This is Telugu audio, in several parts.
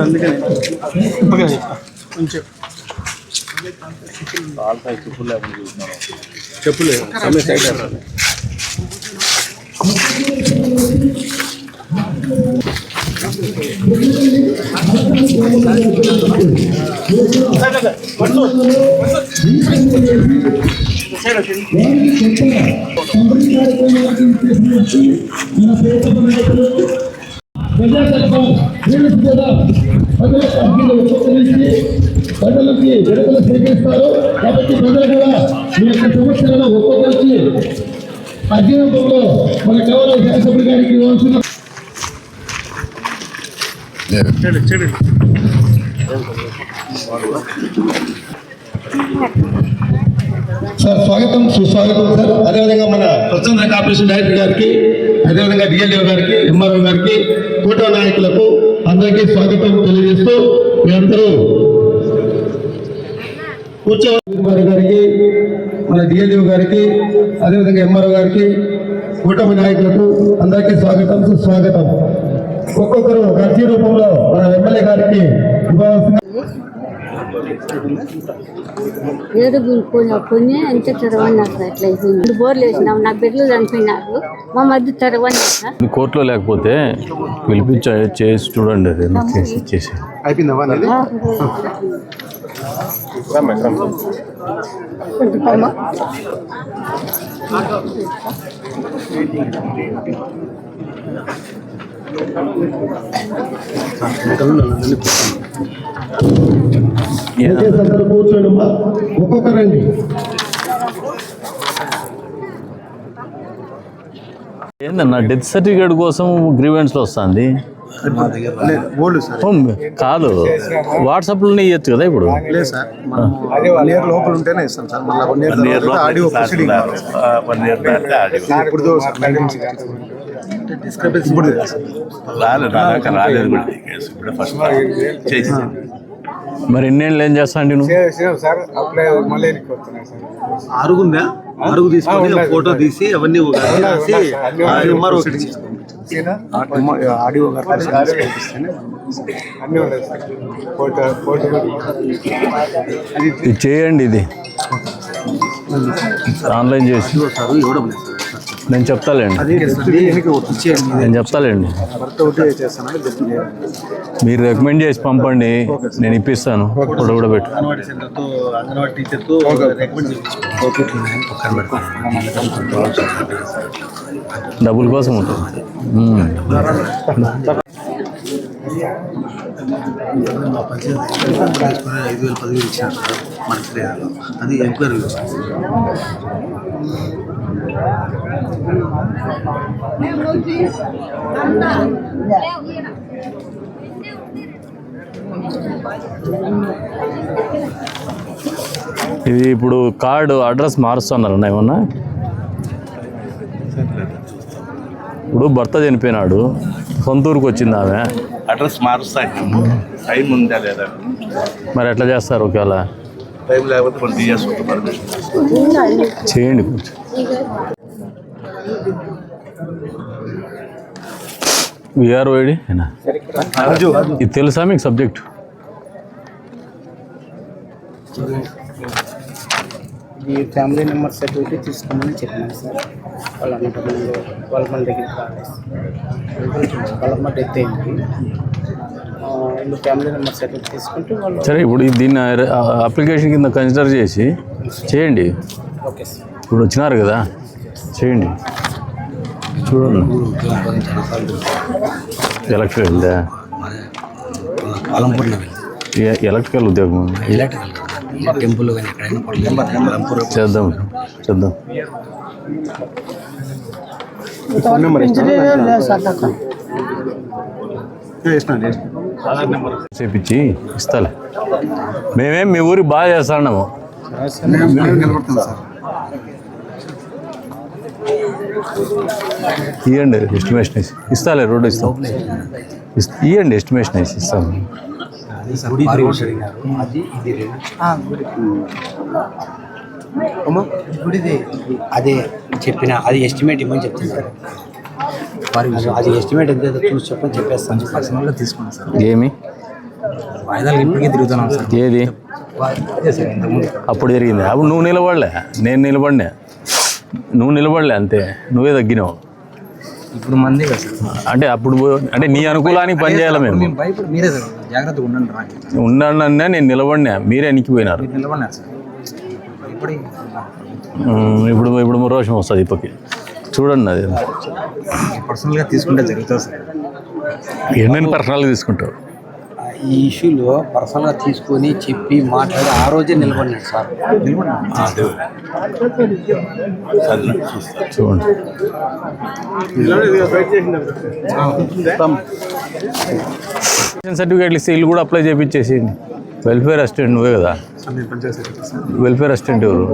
అందుకని కొంచెం చెప్పులేదు సమయ సైడ్ ప్రజలకి విడుదల స్వీకరిస్తారు కాబట్టి ప్రజలు కూడా మీ యొక్క సమస్యలను ఒక్కొక్కరికి అధ్యయనంలో మన గౌరవ శాసనసభ్యులు గారికి ఇవ్వాల్సిన సార్ స్వాగతం సుస్వాగతం సార్. అదేవిధంగా మన స్వచ్ఛంద కార్పొరేషన్ డైరెక్టర్ గారికి, అదేవిధంగా డిఎల్ఓ గారికి, ఎంఆర్ఓ గారికి, కూటమి నాయకులకు అందరికీ స్వాగతం తెలియజేస్తూ మీ అందరూ కూర్చోవారి గారికి, మన డిఎల్ఓ గారికి, అదేవిధంగా ఎంఆర్ఓ గారికి, కూటమి నాయకులకు అందరికీ స్వాగతం సుస్వాగతం. ఒక్కొక్కరు అర్జీ రూపంలో మన ఎమ్మెల్యే గారికి ఇవ్వాల్సిన కొన్ని ఎంత తెరవన్నారు సార్. ఎట్లా అయిపోయింది బోర్లు వేసినాం, నా బిడ్డలు చనిపోయినారు, మా మధ్య తెరవన్నారు సార్. కోర్టులో లేకపోతే పిలిపించి చేసి చూడండి, అది కేసు ఇచ్చేసి అయిపోయిందా? కూర్చోండి ఒక్కొక్కరండి. ఏందన్నా డెత్ సర్టిఫికేట్ కోసం గ్రీవెన్స్ వస్తుంది కాదు, వాట్సాప్లోనే ఇవ్వచ్చు కదా ఇప్పుడు. లేదు సార్, లోపల ఉంటేనే ఇస్తాం సార్. మరి ఎన్నేళ్ళు ఏం చేస్తాండి నువ్వు? అరుగుందా, అరుగు తీసుకొని ఫోటో తీసి అవన్నీ ఆడియో ఇది చేయండి, ఇది ఆన్లైన్ చేసి నేను చెప్తాలేండి, నేను చెప్తాలేండి. మీరు రికమెండ్ చేసి పంపండి, నేను ఇప్పిస్తాను. ఫోటో కూడా పెట్టు. డబ్బుల కోసం ఉంటుంది. మా పంచాయతీ 5,000 10,000 ఇచ్చారు మనకి, అది ఎంక్వైరీ. ఇది ఇప్పుడు కార్డు అడ్రస్ మారుస్తున్నారన్న ఏమన్నా? ఇప్పుడు భర్త చనిపోయినాడు, సొంత ఊరికి వచ్చింది ఆమె, అడ్రస్ మారుస్తా. టైం ఉందా లేదా? మరి ఎట్లా చేస్తారు? ఒకవేళ టైం లేకపోతే మనం చేయండి. విఆర్ఓడి ఇది తెలుసా మీకు సబ్జెక్ట్? ఈ ఫ్యామిలీ నెంబర్ సర్టిఫికేట్ తీసుకోమని చెప్పినాను సార్. వాళ్ళ మన దగ్గరికి వాళ్ళ డెత్ అయింది. ఫ్యామిలీ నెంబర్ సర్టిఫికేట్ తీసుకుంటే వాళ్ళు. సరే, ఇప్పుడు దీన్ని అప్లికేషన్ కింద కన్సిడర్ చేసి చేయండి. Okay sir. ఇప్పుడు వచ్చినారు కదా, చేయండి. చూడండి, ఎలక్ట్రికల్ ఎలక్ట్రికల్ ఉద్యోగం టెంపుల్ చేద్దాం చేద్దాం. చేపించి ఇస్తాలే. మేమేం మీ ఊరికి బాగా చేస్తున్నాము. ఇవ్వండి ఎస్టిమేషన్ వేసి ఇస్తాలే, రోడ్డు ఇస్తాం. ఇవ్వండి ఎస్టిమేషన్ వేసి ఇస్తాం. అదే చెప్పిన అది ఎస్టిమేట్ ఇవ్వని చెప్తాను సార్. అది ఎస్టిమేట్ ఎంత చూసి చెప్పని చెప్పేస్తాను. పర్సనల్గా తీసుకున్నాను సార్. ఏమి వాయిదాలు ఇప్పటికే తిరుగుతున్నాం సార్. ఏది అప్పుడు జరిగింది? అప్పుడు నువ్వు నిలబడలే, నేను నిలబడినా. నువ్వు నిలబడలే అంతే, నువ్వే తగ్గినావు. ఇప్పుడు మంది కదా సార్. అంటే అప్పుడు అంటే నీ అనుకూలానికి పని చేయాలి. మేము మీరే సార్ జాగ్రత్తగా ఉండండి రా. ఉన్నానన్నా నేను నిలబడినా, మీరే ఎనికిపోయినారు. నిలబడినారు సార్. ఇప్పుడు రోషం వస్తుంది ఇప్పటికి. చూడండి అది పర్సనల్గా తీసుకుంటే జరుగుతుంది సార్. ఎన్నెన్ని పర్సనల్గా తీసుకుంటావు? ఈ ఇష్యూలో పర్సనల్గా తీసుకొని చెప్పి మాట్లాడి ఆ రోజే నిలబడినాడు సార్. చూడండి. సర్టిఫికేట్లు ఇస్తే ఇల్లు కూడా అప్లై చేయించేసేయండి. వెల్ఫేర్ అసిస్టెంట్ నువ్వే కదా? వెల్ఫేర్ అసిస్టెంట్ ఎవరు?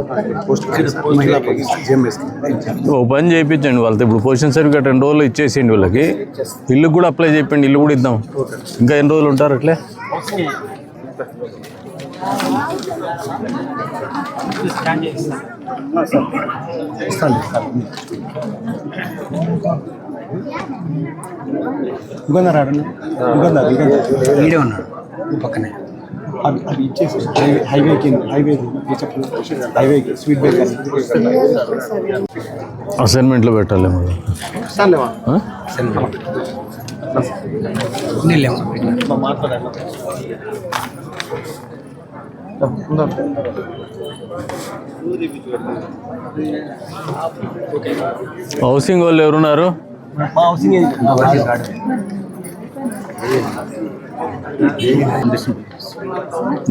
ఓ పని చేయించండి వాళ్ళతో. ఇప్పుడు పొజిషన్ సర్టిఫికేట్ 2 రోజులు ఇచ్చేసేయండి వాళ్ళకి. ఇల్లు కూడా అప్లై చేయండి, ఇల్లు కూడా ఇద్దాం. ఇంకా ఎన్ని రోజులు ఉంటారు అట్లే? వీడియో ఉన్నాడు పక్కనే. అది ఇచ్చేసి హైవేకి స్వీట్ బేకర్ అసైన్మెంట్లో పెట్టాలి మరి. హౌసింగ్ వాళ్ళు ఎవరున్నారు?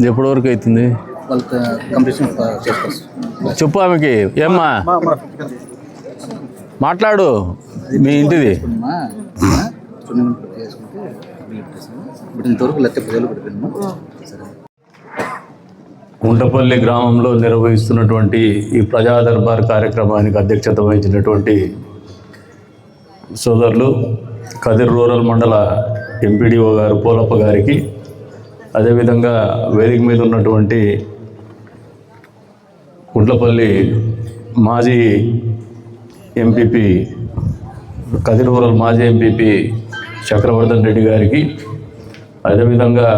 ఎప్పటి వరకు అవుతుంది? చెప్పు ఆమెకి. ఏమ్మా మాట్లాడు, మీ ఇంటిది. గుంటపల్లి గ్రామంలో నిర్వహిస్తున్నటువంటి ఈ ప్రజా దర్బార్ కార్యక్రమానికి అధ్యక్షత వహించినటువంటి సోదరులు కదిర్ రూరల్ మండల ఎంపీడీఓ గారు పోలప్ప గారికి, అదేవిధంగా వేదిక మీద ఉన్నటువంటి గుంట్లపల్లి మాజీ ఎంపీపీ, కదిర్ రూరల్ మాజీ ఎంపీపీ చక్రవర్ధన్ రెడ్డి గారికి, అదేవిధంగా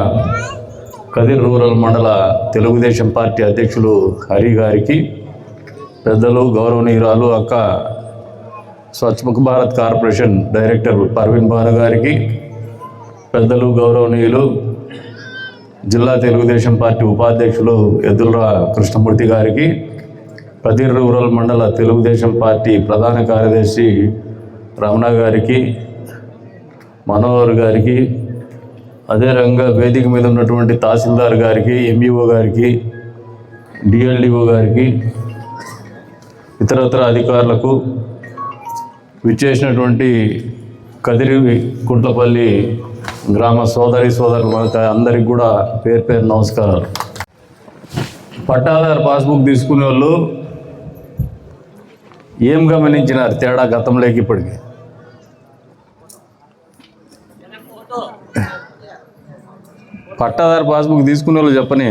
కదిర్ రూరల్ మండల తెలుగుదేశం పార్టీ అధ్యక్షులు హరి గారికి, పెద్దలు గౌరవనీయురాలు అక్క స్వచ్ఛ భారత్ కార్పొరేషన్ డైరెక్టర్ పర్వీన్ భాను గారికి, పెద్దలు గౌరవనీయులు జిల్లా తెలుగుదేశం పార్టీ ఉపాధ్యక్షులు ఎద్దుల కృష్ణమూర్తి గారికి, కదిర్ రూరల్ మండల తెలుగుదేశం పార్టీ ప్రధాన కార్యదర్శి రమణ గారికి, మనోహర్ గారికి, అదే రంగా వేదిక మీద ఉన్నటువంటి తహసీల్దార్ గారికి, ఎంఈఓ గారికి, డిఎల్డిఓ గారికి, ఇతరత్ర అధికారులకు, విచ్చేసినటువంటి కదిరి గుంట్లపల్లి గ్రామ సోదరులకు అందరికి కూడా పేరు పేరు నమస్కారాలు. పట్టాదారు పాస్బుక్ తీసుకునే వాళ్ళు ఏం గమనించినారు తేడా గతంలోకి ఇప్పటికి? పట్టాదారు పాస్బుక్ తీసుకునే వాళ్ళు చెప్పని,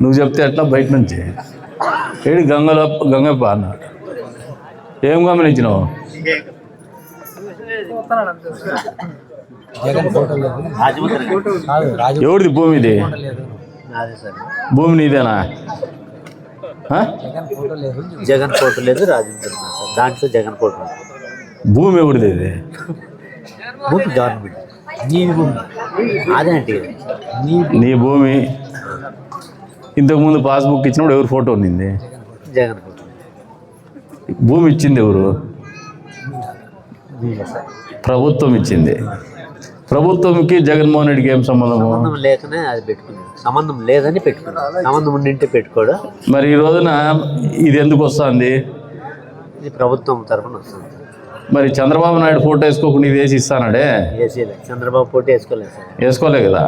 నువ్వు చెప్తే ఎట్లా బయట నుంచి ఏడు గంగప్ప అన్నాడు. ఏం గమనించినావు? ఎవరిది భూమి? ఇది భూమి నీదేనా? జగన్ ఫోటో లేదు, రాజేంద్ర దాంట్లో జగన్ ఫోటో. భూమి ఎవరిది? ఇది భూమి గవర్నమెంట్. నీ భూమి అదేంటి? నీ భూమి. ఇంతకుముందు పాస్బుక్ ఇచ్చినప్పుడు ఎవరు ఫోటో ఉన్నింది? జగన్ ఫోటో. భూమి ఇచ్చింది ఎవరు? ప్రభుత్వం ఇచ్చింది. ప్రభుత్వంకి జగన్మోహన్ రెడ్డికి ఏం సంబంధము? సంబంధం లేకనే అది పెట్టుకున్నాడు. సంబంధం లేదని పెట్టుకున్నాడు. సంబంధం ఉండింటే పెట్టుకోడు. మరి ఈ రోజున ఇది ఎందుకు వస్తుంది? ఇది ప్రభుత్వం తరఫున వస్తుంది. మరి చంద్రబాబు నాయుడు ఫోటో వేసుకోకుండా ఇది వేసి ఇస్తానాడే? చంద్రబాబు ఫోటో వేసుకోలేదు సార్. వేసుకోలే కదా.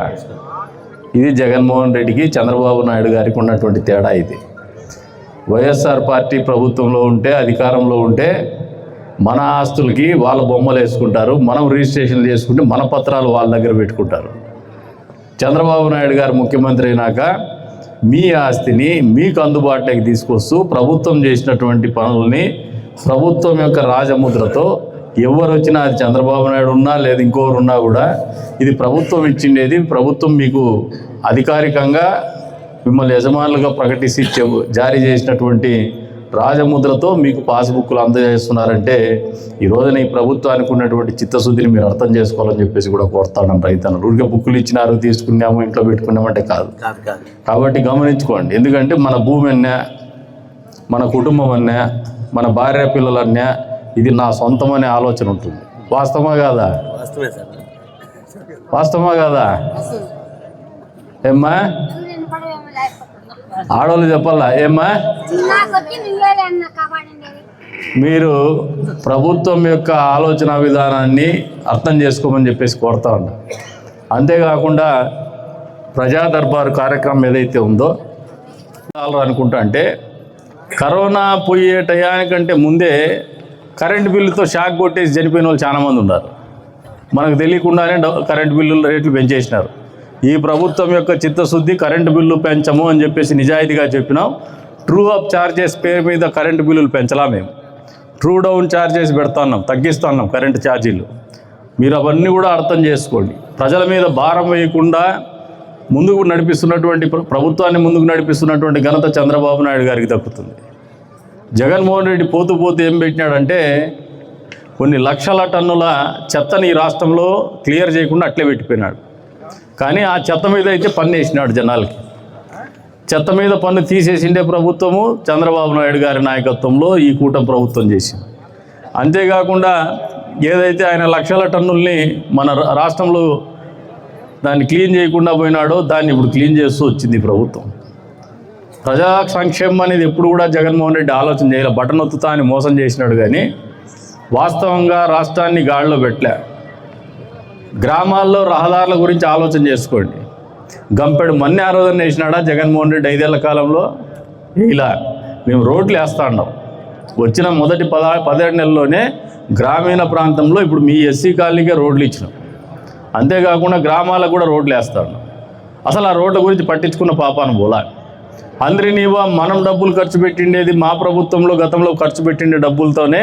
ఇది జగన్మోహన్ రెడ్డికి చంద్రబాబు నాయుడు గారికి ఉన్నటువంటి తేడా ఇది. వైఎస్ఆర్ పార్టీ ప్రభుత్వంలో ఉంటే, అధికారంలో ఉంటే మన ఆస్తులకి వాళ్ళ బొమ్మలు వేసుకుంటారు, మనం రిజిస్ట్రేషన్లు చేసుకుంటే మన పత్రాలు వాళ్ళ దగ్గర పెట్టుకుంటారు. చంద్రబాబు నాయుడు గారు ముఖ్యమంత్రి అయినాక మీ ఆస్తిని మీకు అందుబాటులోకి తీసుకొస్తూ ప్రభుత్వం చేసినటువంటి పనుల్ని ప్రభుత్వం యొక్క రాజముద్రతో ఎవరు వచ్చినా, అది చంద్రబాబు నాయుడు ఉన్నా లేదా ఇంకొకరు ఉన్నా కూడా ఇది ప్రభుత్వం ఇచ్చిండేది, ప్రభుత్వం మీకు అధికారికంగా మిమ్మల్ని యజమానులుగా ప్రకటించి జారీ చేసినటువంటి రాజముద్రతో మీకు పాస్బుక్లు అందజేస్తున్నారంటే ఈ రోజున ఈ ప్రభుత్వానికి ఉన్నటువంటి చిత్తశుద్ధిని మీరు అర్థం చేసుకోవాలని చెప్పేసి కూడా కోరుతాను రైతన్నలు. ఊరికే బుక్కులు ఇచ్చినారు, తీసుకున్నాము, ఇంట్లో పెట్టుకున్నామంటే కాదు. కాబట్టి గమనించుకోండి. ఎందుకంటే మన భూమి అన్నా, మన కుటుంబం అన్నా, మన భార్య పిల్లలన్నా ఇది నా సొంతం అనే ఆలోచన ఉంటుంది. వాస్తవమా కాదా? వాస్తవమా కాదా? ఏమ్మా ఆడవాళ్ళు చెప్పాలా? ఏమ్మా మీరు ప్రభుత్వం యొక్క ఆలోచన విధానాన్ని అర్థం చేసుకోమని చెప్పేసి కోరుతా ఉన్నా. అంతేకాకుండా ప్రజా దర్బారు కార్యక్రమం ఏదైతే ఉందో అనుకుంటా అంటే కరోనా పోయే టయానికంటే ముందే కరెంటు బిల్లుతో షాక్ కొట్టేసి చనిపోయిన వాళ్ళు చాలామంది ఉన్నారు. మనకు తెలియకుండానే కరెంటు బిల్లుల రేట్లు పెంచేసినారు. ఈ ప్రభుత్వం యొక్క చిత్తశుద్ధి కరెంటు బిల్లు పెంచము అని చెప్పేసి నిజాయితీగా చెప్పినాం. ట్రూ అప్ ఛార్జెస్ పేరు మీద కరెంటు బిల్లులు పెంచలా, మేము ట్రూ డౌన్ ఛార్జెస్ పెడుతున్నాం, తగ్గిస్తున్నాం కరెంటు ఛార్జీలు. మీరు అవన్నీ కూడా అర్థం చేసుకోండి. ప్రజల మీద భారం వేయకుండా ముందుకు నడిపిస్తున్నటువంటి ప్రభుత్వాన్ని ముందుకు నడిపిస్తున్నటువంటి ఘనత చంద్రబాబు నాయుడు గారికి దక్కుతుంది. జగన్మోహన్ రెడ్డి పోతూ పోతూ ఏం పెట్టినాడంటే కొన్ని లక్షల టన్నుల చెత్తని ఈ రాష్ట్రంలో క్లియర్ చేయకుండా అట్లే పెట్టిపోయినాడు. కానీ ఆ చెత్త మీద అయితే పన్ను వేసినాడు జనాలకి. చెత్త మీద పన్ను తీసేసిండే ప్రభుత్వము చంద్రబాబు నాయుడు గారి నాయకత్వంలో ఈ కూటమి ప్రభుత్వం చేసింది. అంతేకాకుండా ఏదైతే ఆయన లక్షల టన్నుల్ని మన రాష్ట్రంలో దాన్ని క్లీన్ చేయకుండా పోయినాడో దాన్ని ఇప్పుడు క్లీన్ చేస్తూ వచ్చింది ప్రభుత్వం. ప్రజా సంక్షేమం అనేది ఎప్పుడు కూడా జగన్మోహన్ రెడ్డి ఆలోచన చేయాలి. బటన్ ఒత్తుతా అని మోసం చేసినాడు కానీ వాస్తవంగా రాష్ట్రాన్ని గాడిలో పెట్టలే. గ్రామాల్లో రహదారుల గురించి ఆలోచన చేసుకోండి. గంపెడు మన్ని ఆ రోజున వేసినాడా జగన్మోహన్ రెడ్డి 5 ఏళ్ల కాలంలో? ఇలా మేము రోడ్లు వేస్తా ఉన్నాం. వచ్చిన మొదటి 17 నెలల్లోనే గ్రామీణ ప్రాంతంలో ఇప్పుడు మీ ఎస్సీ కాలనీకే రోడ్లు ఇచ్చినాం. అంతేకాకుండా గ్రామాలకు కూడా రోడ్లు వేస్తా ఉన్నాం. అసలు ఆ రోడ్ల గురించి పట్టించుకున్న పాపాను పోలా. అందరినీవా మనం డబ్బులు ఖర్చు పెట్టిండేది మా ప్రభుత్వంలో గతంలో ఖర్చు పెట్టిండే డబ్బులతోనే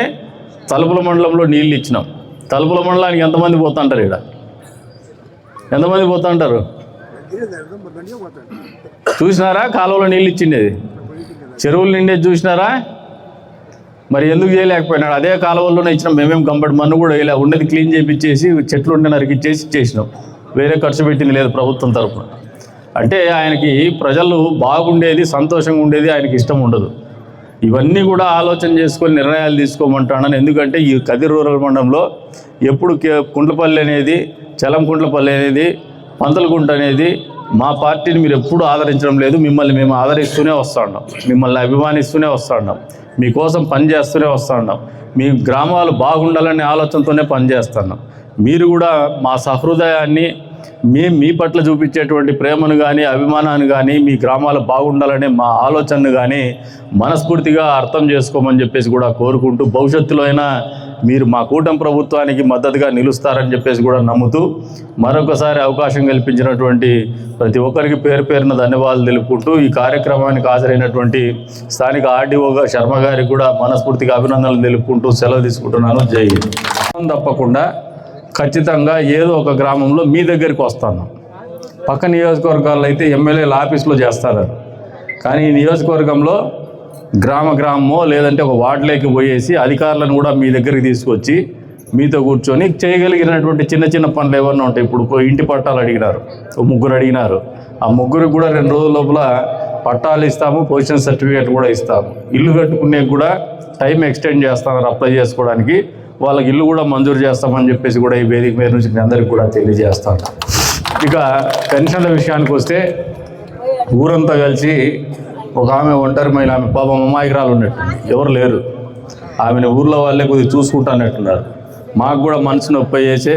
తలుపుల మండలంలో నీళ్ళు ఇచ్చినాం. తలుపుల మండలానికి ఎంతమంది పోతుంటారు? ఇక్కడ ఎంతమంది పోతుంటారు? చూసినారా? కాలువలో నీళ్ళు ఇచ్చిండేది, చెరువులు నిండేది చూసినారా? మరి ఎందుకు చేయలేకపోయినాడు? అదే కాలువల్లోనే ఇచ్చినాం. మేమేం కంపటి మన్ను కూడా వేయలే. ఉన్నది క్లీన్ చేయించేసి చెట్లు ఉండే నరికిచ్చేసి ఇచ్చేసినాం. వేరే ఖర్చు పెట్టింది లేదు ప్రభుత్వం తరఫున. అంటే ఆయనకి ప్రజలు బాగుండేది, సంతోషంగా ఉండేది ఆయనకి ఇష్టం ఉండదు. ఇవన్నీ కూడా ఆలోచన చేసుకొని నిర్ణయాలు తీసుకోమంటానని. ఎందుకంటే ఈ కదిరి రూరల్ మండలంలో ఎప్పుడు కుంట్లపల్లి అనేది, చలంకుంట్లపల్లి అనేది, పంతలకుంట అనేది మా పార్టీని మీరు ఎప్పుడు ఆదరించడం లేదు. మిమ్మల్ని మేము ఆదరిస్తూనే వస్తూ ఉన్నాం, మిమ్మల్ని అభిమానిస్తూనే వస్తూ ఉన్నాం, మీకోసం పనిచేస్తూనే వస్తూ ఉన్నాం. మీ గ్రామాలు బాగుండాలనే ఆలోచనతోనే పనిచేస్తున్నాం. మీరు కూడా మా సహృదయాన్ని, మీ పట్ల చూపించేటువంటి ప్రేమను కానీ, అభిమానాన్ని కానీ, మీ గ్రామాలు బాగుండాలనే మా ఆలోచనను కానీ మనస్ఫూర్తిగా అర్థం చేసుకోమని చెప్పేసి కూడా కోరుకుంటూ, భవిష్యత్తులో అయినా మీరు మా కూటమి ప్రభుత్వానికి మద్దతుగా నిలుస్తారని చెప్పేసి కూడా నమ్ముతూ, మరొకసారి అవకాశం కల్పించినటువంటి ప్రతి ఒక్కరికి పేరు పేరున ధన్యవాదాలు తెలుపుకుంటూ, ఈ కార్యక్రమానికి హాజరైనటువంటి స్థానిక ఆర్డీఓ శర్మ గారికి కూడా మనస్ఫూర్తిగా అభినందనలు తెలుపుకుంటూ సెలవు తీసుకుంటున్నాను. జై హింద్. తప్పకుండా ఖచ్చితంగా ఏదో ఒక గ్రామంలో మీ దగ్గరికి వస్తాను. పక్క నియోజకవర్గాల్లో అయితే ఎమ్మెల్యేల ఆఫీస్లో చేస్తారు. కానీ ఈ నియోజకవర్గంలో గ్రామమో లేదంటే ఒక వార్డులోకి పోయేసి అధికారులను కూడా మీ దగ్గరికి తీసుకొచ్చి మీతో కూర్చొని చేయగలిగినటువంటి చిన్న చిన్న పనులు ఏమన్నా ఉంటాయి. ఇప్పుడు ఇంటి పట్టాలు అడిగినారు, 3 అడిగినారు. ఆ 3 కూడా 2 రోజుల లోపల పట్టాలు ఇస్తాము, పొజిషన్ సర్టిఫికేట్ కూడా ఇస్తాము. ఇల్లు కట్టుకునే కూడా టైం ఎక్స్టెండ్ చేస్తామని అప్లై చేసుకోవడానికి. వాళ్ళకి ఇల్లు కూడా మంజూరు చేస్తామని చెప్పేసి కూడా ఈ వేదిక మీద నుంచి మీ అందరికీ కూడా తెలియజేస్తాను. ఇక పెన్షన్ల విషయానికి వస్తే ఊరంతా కలిసి ఒక ఆమె ఒంటరి మహిళ, ఆమె పాపం అమాయకురాలు ఉన్నట్టు, ఎవరు లేరు. ఆమెను ఊర్లో వాళ్ళే కొద్దిగా చూసుకుంటానట్టున్నారు. మాకు కూడా మనసు నొప్పి చేసే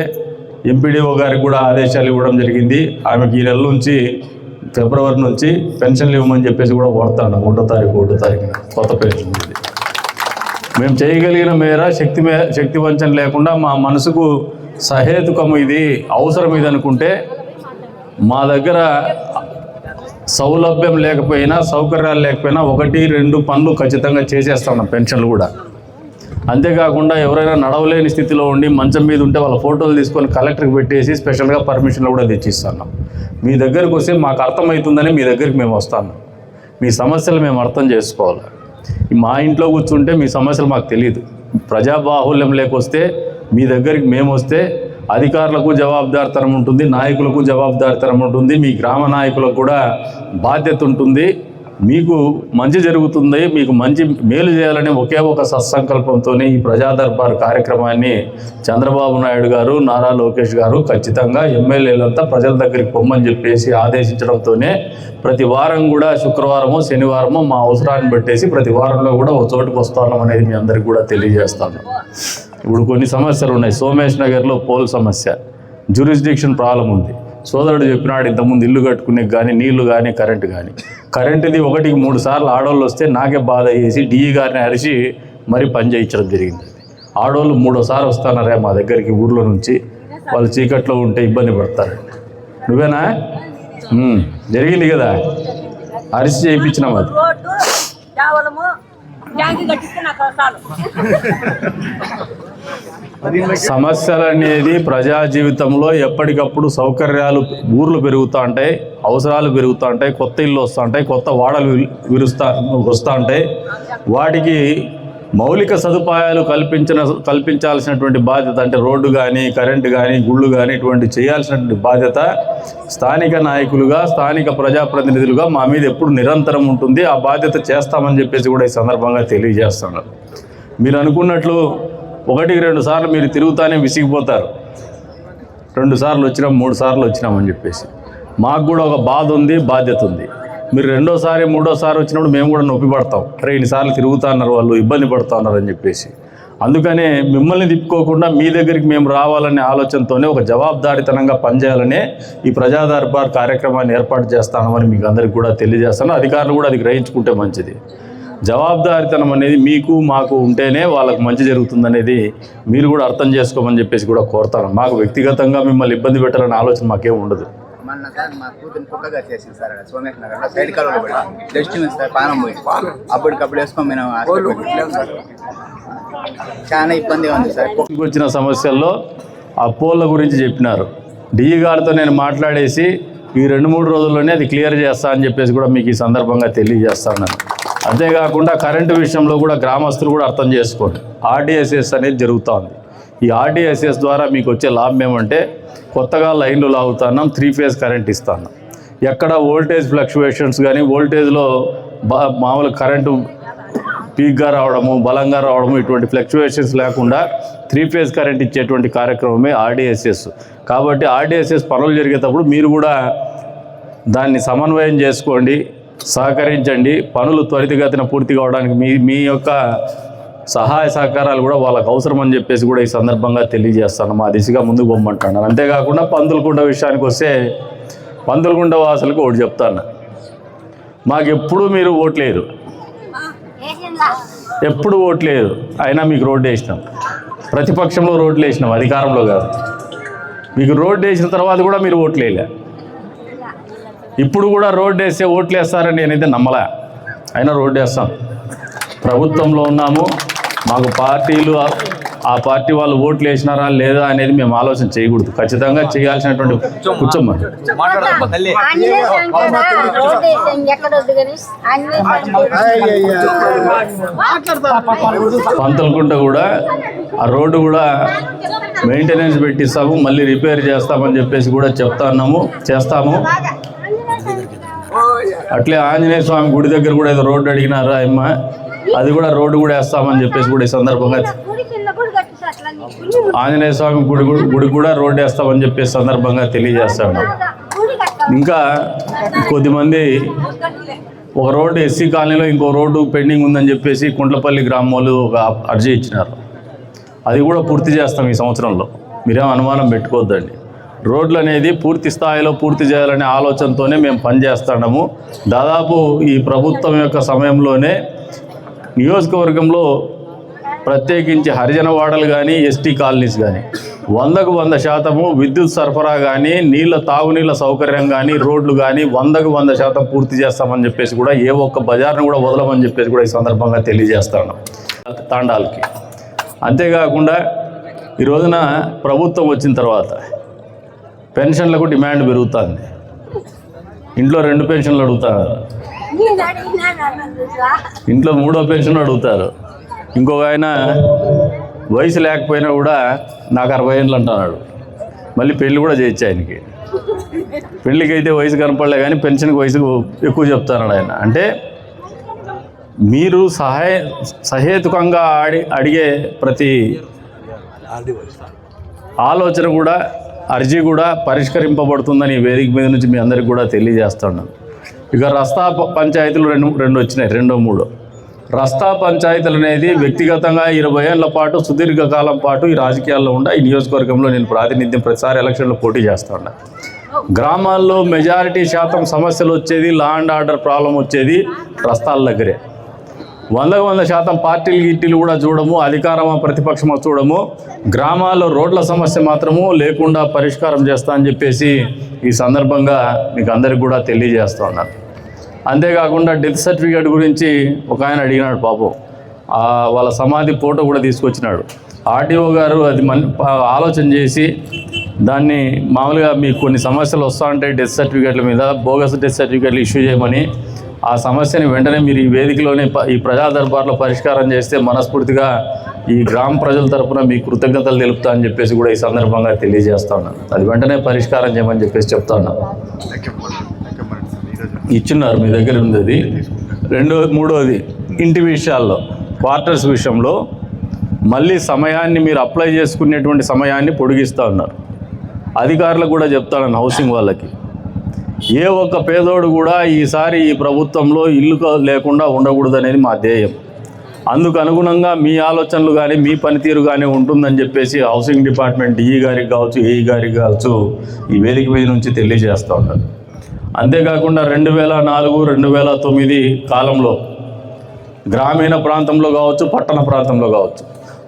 ఎంపీడీఓ గారికి కూడా ఆదేశాలు ఇవ్వడం జరిగింది. ఆమెకి ఈ నెల నుంచి ఫిబ్రవరి నుంచి పెన్షన్లు ఇవ్వమని చెప్పేసి కూడా కోరుతాను. 1వ తారీఖున కొత్త పెన్షన్ ఉంది. మేము చేయగలిగిన మేర శక్తి వంచన లేకుండా మా మనసుకు సహేతుకము ఇది, అవసరం ఇది అనుకుంటే మా దగ్గర సౌలభ్యం లేకపోయినా సౌకర్యాలు లేకపోయినా 1-2 పనులు ఖచ్చితంగా చేసేస్తాం పెన్షన్లు కూడా. అంతేకాకుండా ఎవరైనా నడవలేని స్థితిలో ఉండి మంచం మీద ఉంటే వాళ్ళ ఫోటోలు తీసుకొని కలెక్టర్కి పెట్టేసి స్పెషల్గా పర్మిషన్లు కూడా తెచ్చిస్తాను. మీ దగ్గరకు వస్తే మాకు అర్థమవుతుందని మీ దగ్గరికి మేము వస్తాను. మీ సమస్యలు మేము అర్థం చేసుకోవాలి. మా ఇంట్లో కూర్చుంటే మీ సమస్యలు మాకు తెలియదు. ప్రజాబాహుల్యం లేకొస్తే మీ దగ్గరికి మేము వస్తే అధికారులకు జవాబుదారితనం ఉంటుంది, నాయకులకు జవాబుదారితనం ఉంటుంది, మీ గ్రామ నాయకులకు కూడా బాధ్యత ఉంటుంది. మీకు మంచి జరుగుతుంది, మీకు మంచి మేలు చేయాలని ఒకే ఒక సత్సంకల్పంతో ఈ ప్రజా దర్బార్ కార్యక్రమాన్ని చంద్రబాబు నాయుడు గారు, నారా లోకేష్ గారు ఖచ్చితంగా ఎమ్మెల్యేలంతా ప్రజల దగ్గరికి పొమ్మని చెప్పేసి ఆదేశించడంతోనే ప్రతి వారం కూడా శుక్రవారమో శనివారమో మా అవసరాన్ని పెట్టేసి ప్రతి వారంలో కూడా ఒక చోటుకు వస్తున్నాం అనేది మీ అందరికీ కూడా తెలియజేస్తాను. ఇప్పుడు కొన్ని సమస్యలు ఉన్నాయి. సోమేష్ నగర్లో పోల్ సమస్య, జ్యూరిస్డిక్షన్ ప్రాబ్లం ఉంది. సోదరుడు చెప్పినాడు ఇంతకుముందు ఇల్లు కట్టుకునే కానీ నీళ్లు కానీ కరెంటుది 1-3 సార్లు ఆడవాళ్ళు వస్తే నాకే బాధ వేసి డిఈ గారిని అరిచి మరీ పని చేయించడం జరిగింది. ఆడవాళ్ళు 3వ సారి వస్తున్నారే మా దగ్గరికి ఊర్లో నుంచి, వాళ్ళు చీకట్లో ఉంటే ఇబ్బంది పడతారు. నువ్వేనా జరిగింది కదా, అరిచి చేయించినాం. అది సమస్యలు అనేది ప్రజా జీవితంలో ఎప్పటికప్పుడు సౌకర్యాలు, ఊర్లు పెరుగుతూ ఉంటాయి, అవసరాలు పెరుగుతూ ఉంటాయి, కొత్త ఇళ్ళు వస్తూ ఉంటాయి, కొత్త వాడలు వస్తూ ఉంటాయి. వాటికి మౌలిక సదుపాయాలు కల్పించాల్సినటువంటి బాధ్యత, అంటే రోడ్డు కానీ కరెంటు కానీ గుళ్ళు కానీ ఇటువంటి చేయాల్సినటువంటి బాధ్యత స్థానిక నాయకులుగా, స్థానిక ప్రజాప్రతినిధులుగా మా మీద ఎప్పుడు నిరంతరం ఉంటుంది. ఆ బాధ్యత చేస్తామని చెప్పేసి కూడా ఈ సందర్భంగా తెలియజేస్తున్నారు. మీరు అనుకున్నట్లు 1-2 సార్లు మీరు తిరుగుతానే విసిగిపోతారు. 2 సార్లు వచ్చినాం, 3 సార్లు వచ్చినామని చెప్పేసి మాకు కూడా ఒక బాధ ఉంది, బాధ్యత ఉంది. మీరు 2వ-3వ సారి వచ్చినప్పుడు మేము కూడా నొప్పి పడతాం. అరే ఇన్నిసార్లు తిరుగుతా అన్నారు, వాళ్ళు ఇబ్బంది పడుతూ ఉన్నారని చెప్పేసి. అందుకనే మిమ్మల్ని తిప్పుకోకుండా మీ దగ్గరికి మేము రావాలనే ఆలోచనతోనే ఒక జవాబుదారీతనంగా పనిచేయాలనే ఈ ప్రజా దర్బార్ కార్యక్రమాన్ని ఏర్పాటు చేస్తామని మీకు అందరికీ కూడా తెలియజేస్తాను. అధికారులు కూడా అది గ్రహించుకుంటే మంచిది. జవాబుదారీతనం అనేది మీకు మాకు ఉంటేనే వాళ్ళకు మంచి జరుగుతుందనేది మీరు కూడా అర్థం చేసుకోమని చెప్పేసి కూడా కోరుతాను. మాకు వ్యక్తిగతంగా మిమ్మల్ని ఇబ్బంది పెట్టాలనే ఆలోచన మాకేం ఉండదు. మొన్న సార్ మా కూతురు కుక్కగా చేసింది సార్ సోమేష్ నగర్లో సైడ్ కాలంలో పెట్టాం. డస్ట్బిన్ సార్ పానం పోయింది, అప్పటికప్పుడు వేసుకొని మేము చాలా ఇబ్బందిగా ఉంది సార్. వచ్చిన సమస్యల్లో ఆ పోల్ల గురించి చెప్పినారు. డిఈ గారితో నేను మాట్లాడేసి ఈ 2-3 రోజుల్లోనే అది క్లియర్ చేస్తా అని చెప్పేసి కూడా మీకు ఈ సందర్భంగా తెలియజేస్తాను. అంతేకాకుండా కరెంటు విషయంలో కూడా గ్రామస్తులు కూడా అర్థం చేసుకోండి. ఆర్డీఎస్ఎస్ అనేది జరుగుతూ ఉంది. ఈ ఆర్డీఎస్ఎస్ ద్వారా మీకు వచ్చే లాభం ఏమంటే కొత్తగా లైన్లు లాగుతున్నాం, 3 ఫేజ్ కరెంట్ ఇస్తున్నాం. ఎక్కడ వోల్టేజ్ ఫ్లక్చువేషన్స్ కానీ వోల్టేజ్లో మామూలు కరెంటు పీక్గా రావడము, బలంగా రావడము, ఇటువంటి ఫ్లక్చువేషన్స్ లేకుండా 3 ఫేజ్ కరెంట్ ఇచ్చేటువంటి కార్యక్రమమే ఆర్డీఎస్ఎస్. కాబట్టి ఆర్డీఎస్ఎస్ పనులు జరిగేటప్పుడు మీరు కూడా దాన్ని సమన్వయం చేసుకోండి, సహకరించండి. పనులు త్వరితగతిన పూర్తి కావడానికి మీ యొక్క సహాయ సహకారాలు కూడా వాళ్ళకు అవసరం అని చెప్పేసి కూడా ఈ సందర్భంగా తెలియజేస్తాను. మా దిశగా ముందుకు పోమంటున్నాను. అంతేకాకుండా పందులకుంట విషయానికి వస్తే పందులకుంట వాసులకు ఒకటి చెప్తాను. మాకెప్పుడు మీరు ఓట్లేరు, ఎప్పుడు ఓట్లేదు, అయినా మీకు రోడ్డు వేసినాం. ప్రతిపక్షంలో రోడ్లు వేసినాం, అధికారంలో కాదు. మీకు రోడ్డు వేసిన తర్వాత కూడా మీరు ఓట్లు వేయలే. ఇప్పుడు కూడా రోడ్డు వేస్తే ఓట్లు వేస్తారని నేనైతే నమ్మలే, అయినా రోడ్డు వేస్తాం. ప్రభుత్వంలో ఉన్నాము, మాకు పార్టీలు, ఆ పార్టీ వాళ్ళు ఓట్లు వేసినారా లేదా అనేది మేము ఆలోచన చేయకూడదు. ఖచ్చితంగా చేయాల్సినటువంటి కూర్చోమ్మ పంతలకుంట కూడా ఆ రోడ్డు కూడా మెయింటెనెన్స్ పెట్టిస్తాము, మళ్ళీ రిపేర్ చేస్తామని చెప్పేసి కూడా చేస్తాము. అట్లే ఆంజనేయ స్వామి గుడి దగ్గర కూడా ఏదో రోడ్డు అడిగినారు అమ్మ, అది కూడా రోడ్డు కూడా వేస్తామని చెప్పేసి కూడా ఈ సందర్భంగా ఆంజనేయ స్వామి గుడి కూడా రోడ్డు వేస్తామని చెప్పేసి సందర్భంగా తెలియజేస్తాను. ఇంకా కొద్దిమంది ఒక రోడ్డు ఎస్సీ కాలనీలో ఇంకో రోడ్డు పెండింగ్ ఉందని చెప్పేసి కుంట్లపల్లి గ్రామం వాళ్ళు ఒక అర్జీ ఇచ్చినారు. అది కూడా పూర్తి చేస్తాం ఈ సంవత్సరంలో, మీరేం అనుమానం పెట్టుకోవద్దండి. రోడ్లు అనేది పూర్తి స్థాయిలో పూర్తి చేయాలనే ఆలోచనతోనే మేము పనిచేస్తున్నాము. దాదాపు ఈ ప్రభుత్వం యొక్క సమయంలోనే నియోజకవర్గంలో ప్రత్యేకించి హరిజన వాడలు కానీ ఎస్టీ కాలనీస్ కానీ 100కు 100% విద్యుత్ సరఫరా కానీ తాగునీళ్ళ సౌకర్యం కానీ రోడ్లు కానీ 100కు 100% పూర్తి చేస్తామని చెప్పేసి కూడా ఏ ఒక్క బజార్ను కూడా వదలమని చెప్పేసి కూడా ఈ సందర్భంగా తెలియజేస్తాను తాండాలకి. అంతేకాకుండా ఈ రోజున ప్రభుత్వం వచ్చిన తర్వాత పెన్షన్లకు డిమాండ్ పెరుగుతుంది. ఇంట్లో 2 పెన్షన్లు అడుగుతారు, ఇంట్లో 3వ పెన్షన్ అడుగుతారు. ఇంకొక ఆయన వయసు లేకపోయినా కూడా నాకు 60 ఏళ్ళు అంటున్నాడు. మళ్ళీ పెళ్ళి కూడా చేయొచ్చు ఆయనకి. పెళ్ళికి అయితే వయసు కనపడలే కానీ పెన్షన్కి వయసు ఎక్కువ చెప్తాడు ఆయన. అంటే మీరు సహేతుకంగా అడిగే ప్రతి ఆలోచన కూడా అర్జీ కూడా పరిష్కరింపబడుతుందని ఈ వేదిక మీద నుంచి మీ అందరికీ కూడా తెలియజేస్తున్నాను. ఇక రస్తా పంచాయతీలు రెండు వచ్చినాయి, 2, 3. రస్తా పంచాయతీలు అనేది వ్యక్తిగతంగా 20 ఏళ్ల పాటు సుదీర్ఘకాలం పాటు ఈ రాజకీయాల్లో ఈ నియోజకవర్గంలో నేను ప్రాతినిధ్యం ప్రతిసారి ఎలక్షన్లో పోటీ చేస్తాను. గ్రామాల్లో మెజారిటీ శాతం సమస్యలు వచ్చేది, లా అండ్ ఆర్డర్ ప్రాబ్లం వచ్చేది రస్తాల దగ్గరే. 100కు 100% పార్టీలు గిట్టీలు కూడా చూడము, అధికారమా ప్రతిపక్షమా చూడము, గ్రామాల్లో రోడ్ల సమస్య మాత్రము లేకుండా పరిష్కారం చేస్తా అని చెప్పేసి ఈ సందర్భంగా మీకు అందరికి కూడా తెలియజేస్తూ ఉన్నాను. అంతేకాకుండా డెత్ సర్టిఫికేట్ గురించి ఒక ఆయన అడిగినాడు పాపం. వాళ్ళ సమాధి ఫోటో కూడా తీసుకొచ్చినాడు. ఆర్టీఓ గారు అది ఆలోచన చేసి దాన్ని మామూలుగా మీకు కొన్ని సమస్యలు వస్తూ ఉంటాయి డెత్ సర్టిఫికేట్ల మీద, బోగస్ డెత్ సర్టిఫికేట్లు ఇష్యూ చేయమని, ఆ సమస్యని వెంటనే మీరు ఈ వేదికలోనే ఈ ప్రజా దర్బార్లో పరిష్కారం చేస్తే మనస్ఫూర్తిగా ఈ గ్రామ ప్రజల తరఫున మీ కృతజ్ఞతలు తెలుపుతా అని చెప్పేసి కూడా ఈ సందర్భంగా తెలియజేస్తా ఉన్నాను. అది వెంటనే పరిష్కారం చేయమని చెప్పేసి చెప్తా ఉన్నాను. ఇచ్చినారు, మీ దగ్గర ఉంది అది. 3వది ఇంటి విషయాల్లో, క్వార్టర్స్ విషయంలో మళ్ళీ సమయాన్ని మీరు అప్లై చేసుకునేటువంటి సమయాన్ని పొడిగిస్తూ ఉన్నారు. అధికారులకు కూడా చెప్తాను, హౌసింగ్ వాళ్ళకి, ఏ ఒక్క పేదోడు కూడా ఈసారి ఈ ప్రభుత్వంలో ఇల్లు లేకుండా ఉండకూడదు అనేది మా ధ్యేయం. అందుకు అనుగుణంగా మీ ఆలోచనలు కానీ మీ పనితీరు కానీ ఉంటుందని చెప్పేసి హౌసింగ్ డిపార్ట్మెంట్ డిఈ గారికి కావచ్చు, ఏఈ గారికి కావచ్చు ఈ వేదిక మీద నుంచి తెలియజేస్తూ ఉన్నారు. అంతేకాకుండా 2004, 2009 కాలంలో గ్రామీణ ప్రాంతంలో కావచ్చు, పట్టణ ప్రాంతంలో కావచ్చు,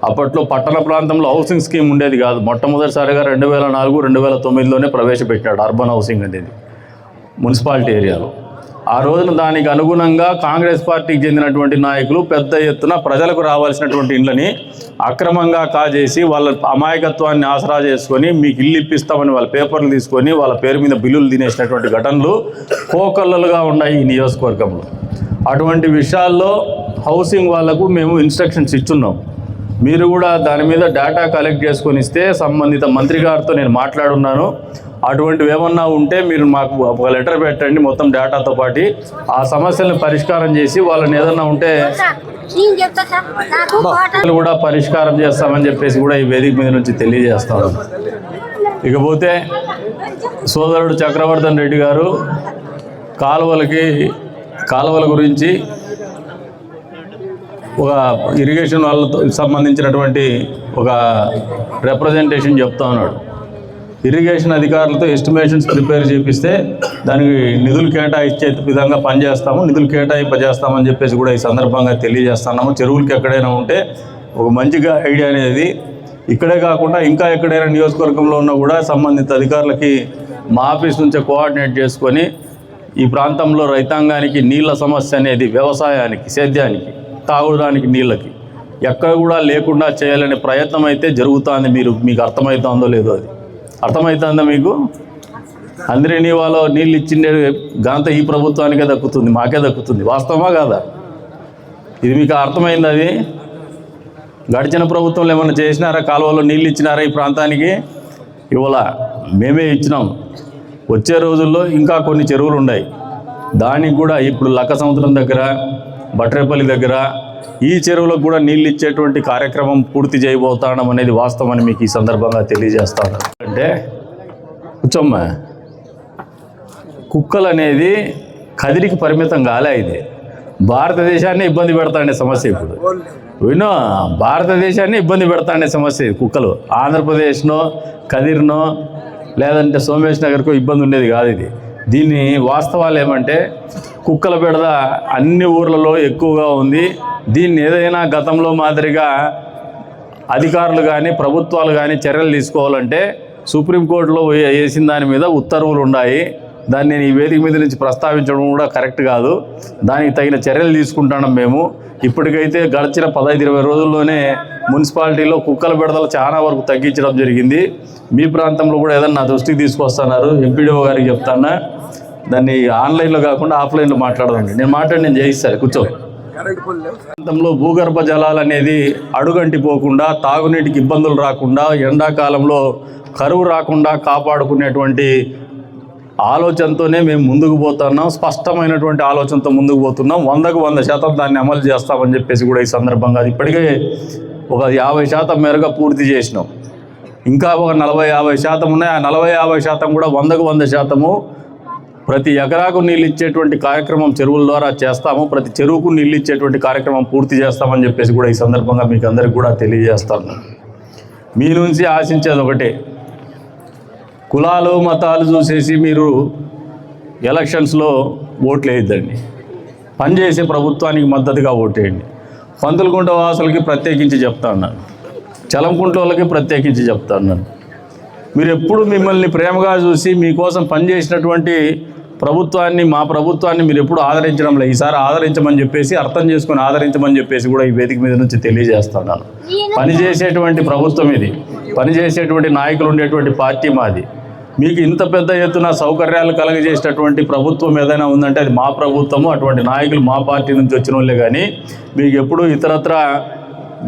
అప్పట్లో పట్టణ ప్రాంతంలో హౌసింగ్ స్కీమ్ ఉండేది కాదు. మొట్టమొదటిసారిగా 2004, 2009లోనే ప్రవేశపెట్టాడు అర్బన్ హౌసింగ్ అనేది మున్సిపాలిటీ ఏరియాలో. ఆ రోజున దానికి అనుగుణంగా కాంగ్రెస్ పార్టీకి చెందినటువంటి నాయకులు పెద్ద ఎత్తున ప్రజలకు రావాల్సినటువంటి ఇళ్ళని అక్రమంగా కాజేసి వాళ్ళ అమాయకత్వాన్ని ఆసరా చేసుకొని మీకు ఇల్లు ఇప్పిస్తామని వాళ్ళ పేపర్లు తీసుకొని వాళ్ళ పేరు మీద బిల్లులు తినేసినటువంటి ఘటనలు కోకొల్లలుగా ఉన్నాయి ఈ నియోజకవర్గంలో. అటువంటి విషయాల్లో హౌసింగ్ వాళ్లకు మేము ఇన్స్ట్రక్షన్స్ ఇచ్చున్నాం. మీరు కూడా దాని మీద డేటా కలెక్ట్ చేసుకొని ఇస్తే సంబంధిత మంత్రి గారితో నేను మాట్లాడున్నాను. అటువంటివి ఏమన్నా ఉంటే మీరు మాకు ఒక లెటర్ పెట్టండి మొత్తం డేటాతో పాటు, ఆ సమస్యలను పరిష్కారం చేసి వాళ్ళని ఏదన్నా ఉంటే కూడా పరిష్కారం చేస్తామని చెప్పేసి కూడా ఈ వేదిక మీద నుంచి తెలియజేస్తాను. ఇకపోతే సోదరుడు చక్రవర్ధన్ రెడ్డి గారు కాలువల గురించి ఒక ఇరిగేషన్ వాళ్ళతో సంబంధించినటువంటి ఒక రిప్రజెంటేషన్ చెప్తా ఉన్నాడు. ఇరిగేషన్ అధికారులతో ఎస్టిమేషన్స్ ప్రిపేర్ చేపిస్తే దానికి నిధులు కేటాయించే విధంగా పనిచేస్తాము, నిధులు కేటాయింపజేస్తామని చెప్పేసి కూడా ఈ సందర్భంగా తెలియజేస్తున్నాము. చెరువులకి ఎక్కడైనా ఉంటే ఒక మంచిగా ఐడియా అనేది ఇక్కడే కాకుండా ఇంకా ఎక్కడైనా నియోజకవర్గంలో ఉన్నా కూడా సంబంధిత అధికారులకి మా ఆఫీస్ నుంచే కోఆర్డినేట్ చేసుకొని ఈ ప్రాంతంలో రైతాంగానికి నీళ్ళ సమస్య అనేది వ్యవసాయానికి, సేద్యానికి, తాగడానికి నీళ్ళకి ఎక్కడ కూడా లేకుండా చేయాలనే ప్రయత్నం అయితే జరుగుతుంది. మీకు అర్థమవుతుందో లేదో, అది అర్థమవుతుందా మీకు? అందరినీ వాళ్ళు నీళ్ళు ఇచ్చిండే ఘనత ఈ ప్రభుత్వానికే దక్కుతుంది, మాకే దక్కుతుంది. వాస్తవమా కాదా? ఇది మీకు అర్థమైంది? అది గడిచిన ప్రభుత్వంలో ఏమైనా చేసినారా? కాలువలో నీళ్ళు ఇచ్చినారా ఈ ప్రాంతానికి? ఇవాళ మేమే ఇచ్చినాం. వచ్చే రోజుల్లో ఇంకా కొన్ని చెరువులు ఉన్నాయి, దానికి కూడా ఇప్పుడు లక్క సముద్రం దగ్గర, బట్రేపల్లి దగ్గర ఈ చెరువులకు కూడా నీళ్ళు ఇచ్చేటువంటి కార్యక్రమం పూర్తి చేయబోతాం అనేది వాస్తవం అని మీకు ఈ సందర్భంగా తెలియజేస్తాను. అంటే కూర్చోమ్మా, కుక్కలు అనేది కదిరికి పరిమితం కాలే, ఇది భారతదేశాన్ని ఇబ్బంది పెడతాండే సమస్య. ఇప్పుడు వినో, భారతదేశాన్ని ఇబ్బంది పెడతాండే సమస్య కుక్కలు. ఆంధ్రప్రదేశ్నో, కదిర్నో లేదంటే సోమేష్ నగర్కో ఇబ్బంది ఉండేది కాదు ఇది. దీన్ని వాస్తవాలు ఏమంటే కుక్కల బెడద అన్ని ఊర్లలో ఎక్కువగా ఉంది. దీన్ని ఏదైనా గతంలో మాదిరిగా అధికారులు కానీ ప్రభుత్వాలు కానీ చర్యలు తీసుకోవాలంటే సుప్రీంకోర్టులో వేసిన దాని మీద ఉత్తర్వులు ఉన్నాయి. దాన్ని నేను ఈ వేదిక మీద నుంచి ప్రస్తావించడం కూడా కరెక్ట్ కాదు. దానికి తగిన చర్యలు తీసుకుంటున్నాం మేము. ఇప్పటికైతే గడిచిన 15-20 రోజుల్లోనే మున్సిపాలిటీలో కుక్కల బెడదలు చాలా వరకు తగ్గించడం జరిగింది. మీ ప్రాంతంలో కూడా ఏదన్నా నా దృష్టికి తీసుకొస్తున్నారు, ఎంపీడీఓ గారికి చెప్తాను. దాన్ని ఆన్లైన్లో కాకుండా ఆఫ్లైన్లో మాట్లాడదండి. నేను చేయిస్తాను, కూర్చో. ప్రాంతంలో భూగర్భ జలాలు అనేది అడుగంటిపోకుండా, తాగునీటికి ఇబ్బందులు రాకుండా, ఎండాకాలంలో కరువు రాకుండా కాపాడుకునేటువంటి ఆలోచనతోనే మేము ముందుకు పోతున్నాం. స్పష్టమైనటువంటి ఆలోచనతో ముందుకు పోతున్నాం. 100% దాన్ని అమలు చేస్తామని చెప్పేసి కూడా ఈ సందర్భంగా ఇప్పటికే ఒక 50% మేరగా పూర్తి చేసినాం. ఇంకా ఒక 40-50% ఉన్నాయి. ఆ 40-50% కూడా 100% ప్రతి ఎకరాకు నీళ్ళు ఇచ్చేటువంటి కార్యక్రమం చెరువుల ద్వారా చేస్తాము. ప్రతి చెరువుకు నీళ్ళు ఇచ్చేటువంటి కార్యక్రమం పూర్తి చేస్తామని చెప్పేసి కూడా ఈ సందర్భంగా మీకు అందరికీ కూడా తెలియజేస్తాను. మీ నుంచి ఆశించేది ఒకటే, కులాలు మతాలు చూసేసి మీరు ఎలక్షన్స్లో ఓట్లు వేయద్దండి. పనిచేసే ప్రభుత్వానికి మద్దతుగా ఓటేయండి. పంతులకుంట వాసులకి ప్రత్యేకించి చెప్తా ఉన్నాను, చలంకుంట వాళ్ళకి ప్రత్యేకించి చెప్తా ఉన్నాను. మీరు ఎప్పుడు మిమ్మల్ని ప్రేమగా చూసి మీకోసం పనిచేసినటువంటి ప్రభుత్వాన్ని, మా ప్రభుత్వాన్ని మీరు ఎప్పుడు ఆదరించడం లేదు. ఈసారి ఆదరించమని చెప్పేసి, అర్థం చేసుకొని ఆదరించమని చెప్పేసి కూడా ఈ వేదిక మీద నుంచి తెలియజేస్తున్నాను. పనిచేసేటువంటి ప్రభుత్వం ఇది, పనిచేసేటువంటి నాయకులు ఉండేటువంటి పార్టీ మాది. మీకు ఇంత పెద్ద ఎత్తున సౌకర్యాలు కలగజేసేటటువంటి ప్రభుత్వం ఏదైనా ఉందంటే అది మా ప్రభుత్వము. అటువంటి నాయకులు మా పార్టీ నుంచి వచ్చిన వాళ్ళే. కానీ మీకు ఎప్పుడూ ఇతరత్ర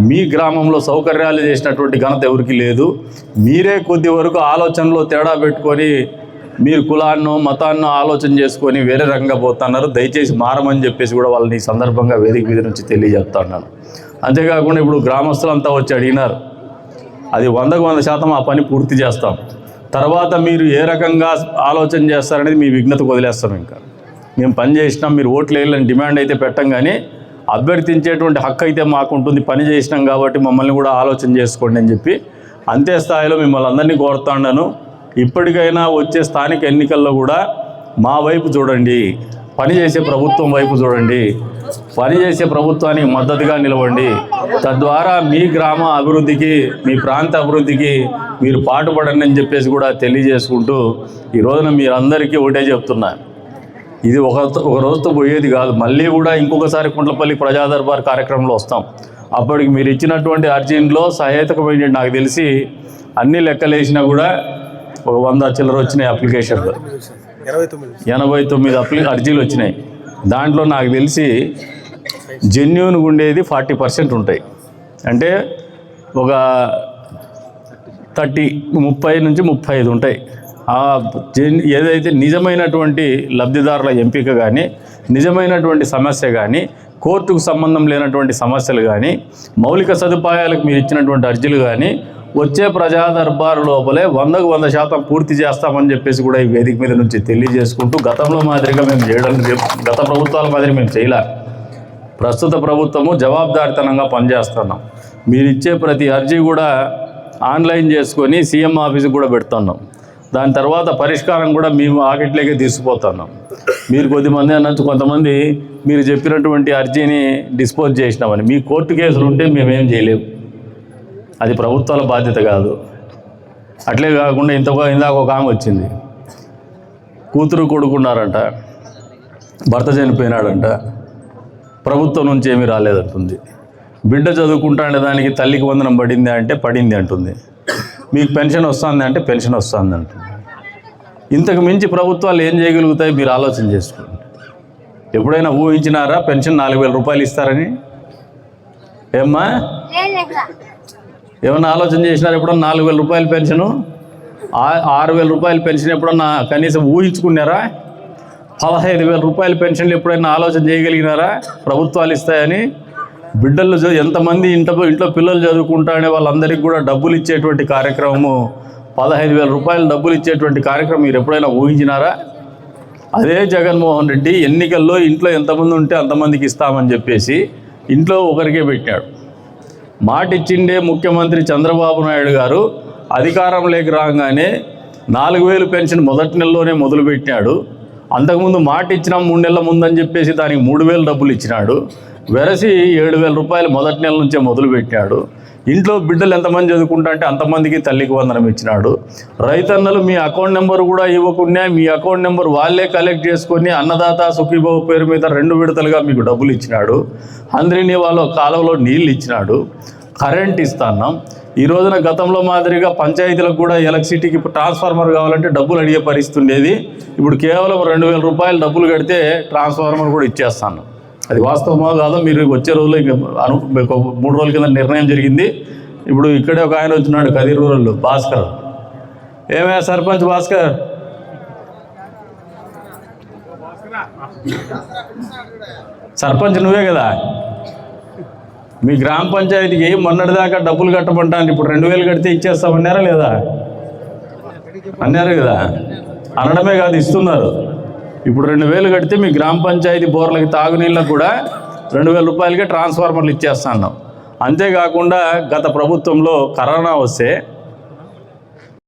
మీ గ్రామంలో సౌకర్యాలు చేసినటువంటి ఘనత ఎవరికి లేదు. మీరే కొద్ది వరకు ఆలోచనలో తేడా పెట్టుకొని మీరు కులాన్నో మతాన్నో ఆలోచన చేసుకొని వేరే రంగంగా పోతున్నారు. దయచేసి మారమని చెప్పేసి కూడా వాళ్ళని ఈ సందర్భంగా వేదిక మీద నుంచి తెలియజేస్తున్నాను. అంతేకాకుండా ఇప్పుడు గ్రామస్తులంతా వచ్చి అడిగినారు, అది 100% ఆ పని పూర్తి చేస్తాం. తర్వాత మీరు ఏ రకంగా ఆలోచన చేస్తారనేది మీ విఘ్నతకు వదిలేస్తాం. ఇంకా మేము పని చేసినాం, మీరు ఓట్లు వేయాలని డిమాండ్ అయితే పెట్టం, కానీ అభ్యర్థించేటువంటి హక్కు అయితే మాకు ఉంటుంది. పని చేసినాం కాబట్టి మమ్మల్ని కూడా ఆలోచన చేసుకోండి అని చెప్పి అంతే స్థాయిలో మిమ్మల్ని అందరినీ కోరుతున్నాను. ఇప్పటికైనా వచ్చే స్థానిక ఎన్నికల్లో కూడా మా వైపు చూడండి, పనిచేసే ప్రభుత్వం వైపు చూడండి, పనిచేసే ప్రభుత్వానికి మద్దతుగా నిలవండి. తద్వారా మీ గ్రామ అభివృద్ధికి, మీ ప్రాంత అభివృద్ధికి మీరు పాటుపడండి అని చెప్పేసి కూడా తెలియజేసుకుంటూ ఈ రోజున మీరందరికీ ఒకటే చెప్తున్నా, ఇది ఒక రోజుతో పోయేది కాదు. మళ్ళీ కూడా ఇంకొకసారి కుంట్లపల్లి ప్రజా దర్బార్ కార్యక్రమంలో వస్తాం. అప్పటికి మీరు ఇచ్చినటువంటి అర్జీలో సహేతుకమైన నాకు తెలిసి అన్ని లెక్కలేసినా కూడా ఒక 100 చిల్లర వచ్చినాయి అప్లికేషన్లు, 89 అర్జీలు వచ్చినాయి. దాంట్లో నాకు తెలిసి జెన్యూన్గా ఉండేది 40% ఉంటాయి. అంటే ఒక 30 నుంచి 35 ఉంటాయి. ఏదైతే నిజమైనటువంటి లబ్ధిదారుల ఎంపిక కానీ, నిజమైనటువంటి సమస్య కానీ, కోర్టుకు సంబంధం లేనటువంటి సమస్యలు కానీ, మౌలిక సదుపాయాలకు మీరు ఇచ్చినటువంటి అర్జీలు కానీ వచ్చే ప్రజా దర్బారు లోపలే 100% పూర్తి చేస్తామని చెప్పేసి కూడా ఈ వేదిక మీద నుంచి తెలియజేసుకుంటూ, గతంలో మాదిరిగా మేము చేయడం, గత ప్రభుత్వాల మాదిరి మేము చేయలే. ప్రస్తుత ప్రభుత్వము జవాబుదారితనంగా పనిచేస్తున్నాం. మీరు ఇచ్చే ప్రతి అర్జీ కూడా ఆన్లైన్ చేసుకొని సీఎం ఆఫీస్కి కూడా పెడుతున్నాం. దాని తర్వాత పరిష్కారం కూడా మేము ఆకెట్లోకి తీసుకుపోతున్నాం. మీరు కొద్దిమంది అనొచ్చు, కొంతమంది మీరు చెప్పినటువంటి అర్జీని డిస్పోజ్ చేసినామని. మీ కోర్టు కేసులు ఉంటే మేమేం చేయలేము, అది ప్రభుత్వాల బాధ్యత కాదు. అట్లే కాకుండా ఇందాక ఒక ఆమె వచ్చింది, కూతురు కొడుకున్నారంట, భర్త చనిపోయినాడంట, ప్రభుత్వం నుంచి ఏమీ రాలేదంటుంది. బిడ్డ చదువుకుంటానే దానికి తల్లికి వందనం పడింది అంటే పడింది అంటుంది. మీకు పెన్షన్ వస్తుంది అంటే పెన్షన్ వస్తుంది అంటుంది. ఇంతకు మించి ప్రభుత్వాలు ఏం చేయగలుగుతాయి మీరు ఆలోచన చేసుకోండి. ఎప్పుడైనా ఊహించినారా పెన్షన్ 4,000 రూపాయలు ఇస్తారని? ఏమ్మా, ఏమన్నా ఆలోచన చేసినారు ఎప్పుడన్నా? 4,000 రూపాయల పెన్షను, 6,000 రూపాయల పెన్షన్ ఎప్పుడన్నా కనీసం ఊహించుకున్నారా? 15,000 రూపాయల పెన్షన్లు ఎప్పుడైనా ఆలోచన చేయగలిగినారా ప్రభుత్వాలు ఇస్తాయని? బిడ్డలు ఎంతమంది ఇంట్లో పిల్లలు చదువుకుంటానే వాళ్ళందరికీ కూడా డబ్బులు ఇచ్చేటువంటి కార్యక్రమము, 15,000 రూపాయలు డబ్బులు ఇచ్చేటువంటి కార్యక్రమం మీరు ఎప్పుడైనా ఊహించినారా? అదే జగన్మోహన్ రెడ్డి ఎన్నికల్లో ఇంట్లో ఎంతమంది ఉంటే అంతమందికి ఇస్తామని చెప్పేసి ఇంట్లో ఒకరికే పెట్టాడు. మాట ఇచ్చిండే ముఖ్యమంత్రి చంద్రబాబు నాయుడు గారు అధికారంలోకి రాగానే 4,000 పెన్షన్ మొదటి నెలలోనే మొదలుపెట్టాడు. అంతకుముందు మాట ఇచ్చినాం 3 నెలల ముందని చెప్పేసి దానికి 3,000 డబ్బులు ఇచ్చినాడు. వెరసి 7,000 రూపాయలు మొదటి నెల నుంచే మొదలుపెట్టాడు. ఇంట్లో బిడ్డలు ఎంతమంది చదువుకుంటా అంటే అంతమందికి తల్లికి వందనం ఇచ్చినాడు. రైతన్నలు మీ అకౌంట్ నెంబర్ కూడా ఇవ్వకుండా మీ అకౌంట్ నెంబర్ వాళ్ళే కలెక్ట్ చేసుకొని అన్నదాత సుఖీభావ పేరు మీద 2 విడతలుగా మీకు డబ్బులు ఇచ్చినాడు. అందరినీ వాళ్ళ కాలువలో నీళ్ళు ఇచ్చినాడు. కరెంట్ ఇస్తున్నాం. ఈ రోజున గతంలో మాదిరిగా పంచాయతీలకు కూడా ఎలక్ట్రిసిటీకి ట్రాన్స్ఫార్మర్ కావాలంటే డబ్బులు అడిగే పరిస్థితి ఉండేది. ఇప్పుడు కేవలం 2,000 రూపాయలు డబ్బులు కడితే ట్రాన్స్ఫార్మర్ కూడా ఇచ్చేస్తాను. అది వాస్తవమో కాదో మీరు వచ్చే రోజుల్లో ఇంకా 3 రోజుల కింద నిర్ణయం జరిగింది. ఇప్పుడు ఇక్కడే ఒక ఆయన వచ్చినాడు కదిరి రూరల్ భాస్కర్. ఏమయ్యా సర్పంచ్ భాస్కర్, సర్పంచ్ నువ్వే కదా? మీ గ్రామ పంచాయతీకి మొన్నటిదాకా డబ్బులు కట్టమంటాను, ఇప్పుడు 2,000 కడితే ఇచ్చేస్తామన్నారా లేదా? అన్నారు కదా. అనడమే కాదు, ఇస్తున్నారు. ఇప్పుడు 2,000 కడితే మీ గ్రామ పంచాయతీ బోర్లకి తాగునీళ్ళకు కూడా 2,000 రూపాయలకే ట్రాన్స్ఫార్మర్లు ఇచ్చేస్తాను. అంతేకాకుండా గత ప్రభుత్వంలో కరోనా వస్తే